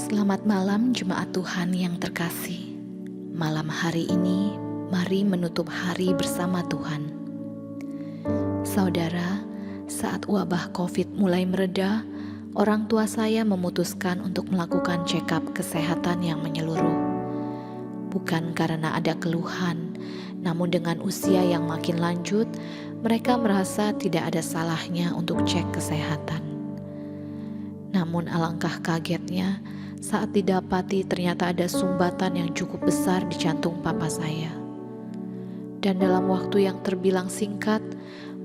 Selamat malam jemaat Tuhan yang terkasih. Malam hari ini, mari menutup hari bersama Tuhan. Saudara, saat wabah COVID mulai mereda, orang tua saya memutuskan untuk melakukan check-up kesehatan yang menyeluruh. Bukan karena ada keluhan, namun dengan usia yang makin lanjut, mereka merasa tidak ada salahnya untuk cek kesehatan. Namun alangkah kagetnya saat didapati ternyata ada sumbatan yang cukup besar di jantung papa saya. Dan dalam waktu yang terbilang singkat,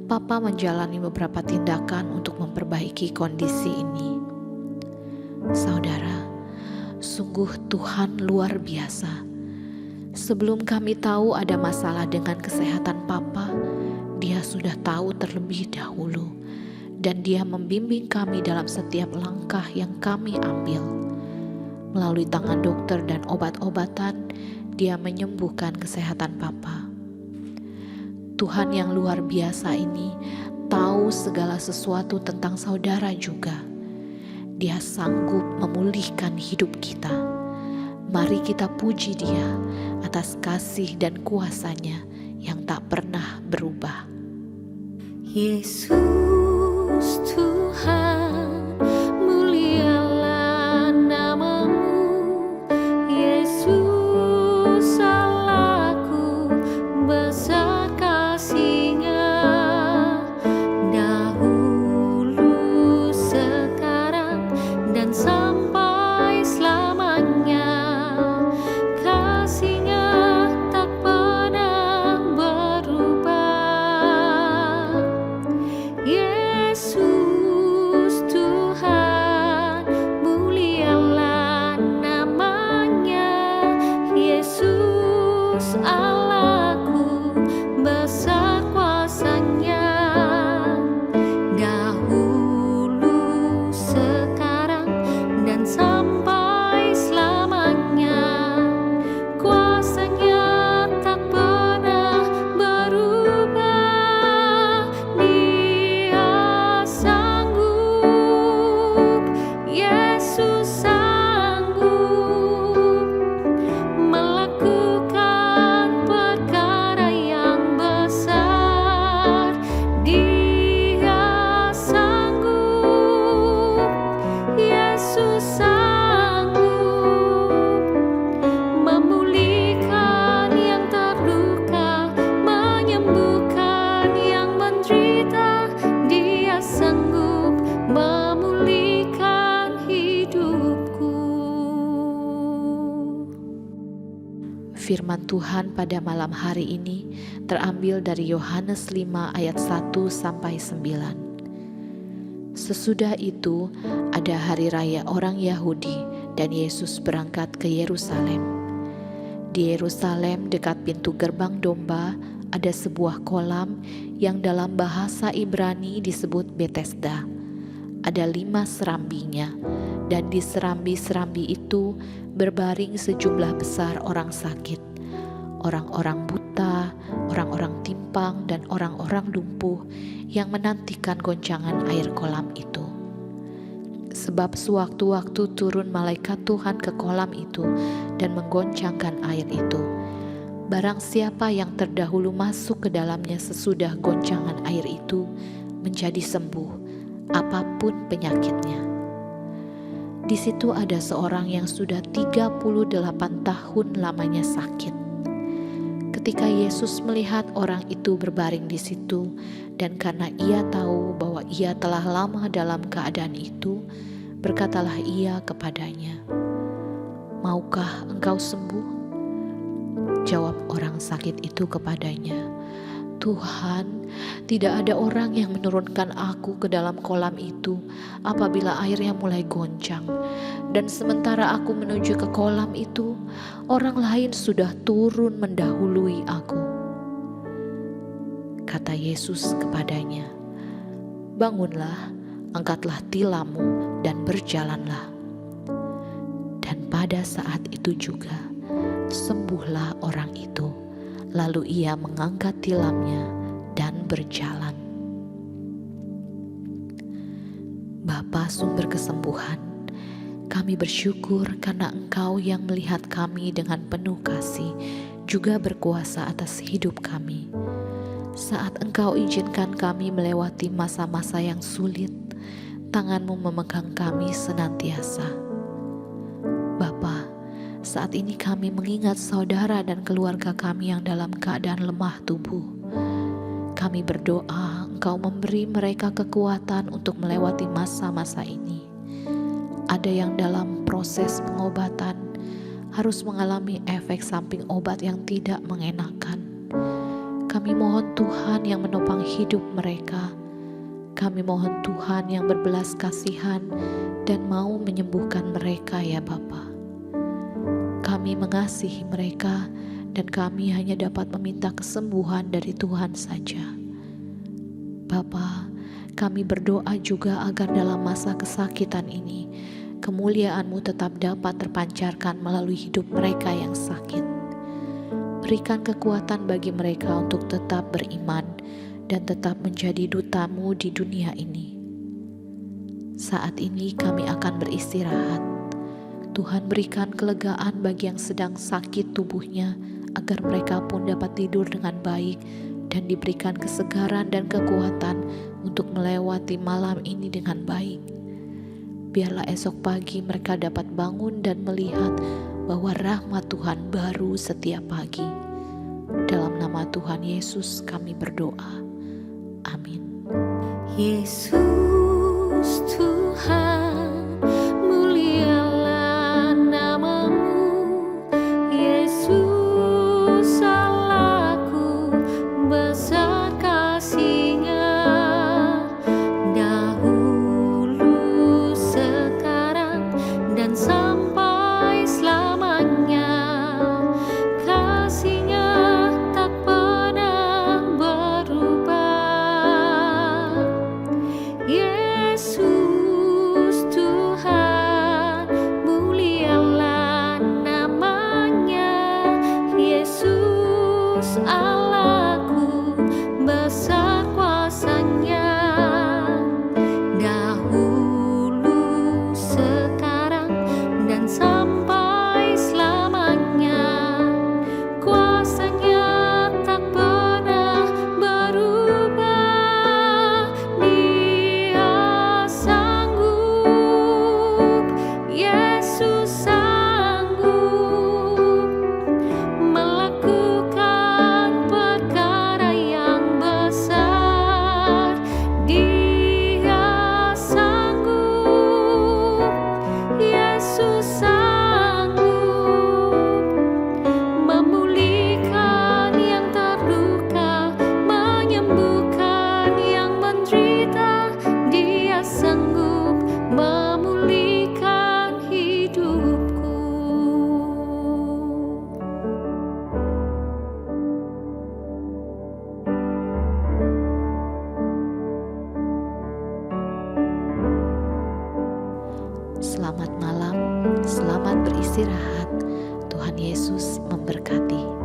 papa menjalani beberapa tindakan untuk memperbaiki kondisi ini. Saudara, sungguh Tuhan luar biasa. Sebelum kami tahu ada masalah dengan kesehatan papa, Dia sudah tahu terlebih dahulu. Dan Dia membimbing kami dalam setiap langkah yang kami ambil. Melalui tangan dokter dan obat-obatan, Dia menyembuhkan kesehatan papa. Tuhan yang luar biasa ini tahu segala sesuatu tentang saudara juga. Dia sanggup memulihkan hidup kita. Mari kita puji Dia atas kasih dan kuasa-Nya yang tak pernah berubah. Yesus Tuhan, mulialah nama-Mu. Yesus Allahku, besar kasih-Nya. Dahulu, sekarang, dan sampai selamanya. Kasih-Nya tak pernah berubah. Yesus Tuhan, mulialah namanya. Yesus Allahku, besar kuasa-Nya. Dahulu, sekarang, dan sampai selamanya. Kuasa-Nya tak pernah berubah. Dia sanggup, Yesus sanggup melakukan perkara yang besar. Dia sanggup, Yesus sanggup memulihkan yang terluka, menyembuhkan yang menderita. Dia sanggup memulihkan hidupku. Firman Tuhan pada malam hari ini terambil dari Yohanes 5 ayat 1-9. Sesudah itu ada hari raya orang Yahudi dan Yesus berangkat ke Yerusalem. Di Yerusalem dekat pintu gerbang domba ada sebuah kolam yang dalam bahasa Ibrani disebut Betesda. Ada 5 serambinya, dan di serambi-serambi itu berbaring sejumlah besar orang sakit, orang-orang buta, orang-orang timpang, dan orang-orang lumpuh yang menantikan goncangan air kolam itu. Sebab sewaktu-waktu turun malaikat Tuhan ke kolam itu dan menggoncangkan air itu. Barang siapa yang terdahulu masuk ke dalamnya sesudah goncangan air itu menjadi sembuh, apapun penyakitnya. Di situ ada seorang yang sudah 38 tahun lamanya sakit. Ketika Yesus melihat orang itu berbaring di situ, dan karena Ia tahu bahwa ia telah lama dalam keadaan itu, berkatalah Ia kepadanya, "Maukah engkau sembuh?" Jawab orang sakit itu kepadanya, "Tuhan, tidak ada orang yang menurunkan aku ke dalam kolam itu apabila airnya mulai goncang. Dan sementara aku menuju ke kolam itu, orang lain sudah turun mendahului aku." Kata Yesus kepadanya, "Bangunlah, angkatlah tilammu dan berjalanlah." Dan pada saat itu juga sembuhlah orang itu. Lalu ia mengangkat tilamnya dan berjalan. Bapa sumber kesembuhan, Kami bersyukur karena Engkau yang melihat kami dengan penuh kasih, juga berkuasa atas hidup kami. Saat Engkau izinkan kami melewati masa-masa yang sulit, tangan-Mu memegang kami senantiasa. Bapa, saat ini kami mengingat saudara dan keluarga kami yang dalam keadaan lemah tubuh. Kami berdoa Engkau memberi mereka kekuatan untuk melewati masa-masa ini. Ada yang dalam proses pengobatan harus mengalami efek samping obat yang tidak mengenakan. Kami mohon Tuhan yang menopang hidup mereka. Kami mohon Tuhan yang berbelas kasihan dan mau menyembuhkan mereka ya Bapa. Kami mengasihi mereka dan kami hanya dapat meminta kesembuhan dari Tuhan saja. Bapa, kami berdoa juga agar dalam masa kesakitan ini, kemuliaan-Mu tetap dapat terpancarkan melalui hidup mereka yang sakit. Berikan kekuatan bagi mereka untuk tetap beriman dan tetap menjadi duta-Mu di dunia ini. Saat ini kami akan beristirahat. Tuhan berikan kelegaan bagi yang sedang sakit tubuhnya, agar mereka pun dapat tidur dengan baik dan diberikan kesegaran dan kekuatan untuk melewati malam ini dengan baik. Biarlah esok pagi mereka dapat bangun dan melihat bahwa rahmat Tuhan baru setiap pagi. Dalam nama Tuhan Yesus kami berdoa. Amin. Yesus Tuhan, mulialah nama-Mu. Yesus Allahku, besar kasih-Nya. Dahulu, sekarang, dan sampai selamanya. Kasih-Nya tak pernah berubah. Yesus Tuhan, mulialah nama-Nya. Yesus Allahku, besar kuasa-Nya. Dahulu, sekarang, dan sampai selamanya. Kuasa-Nya tak pernah berubah. Dia sanggup, Yesus sanggup melakukan perkara yang besar. Dia sanggup, Yesus sanggup memulihkan yang terluka, menyembuhkan yang menderita. Dia sanggup memulihkan hidupku. Selamat malam, selamat beristirahat. Tuhan Yesus memberkati.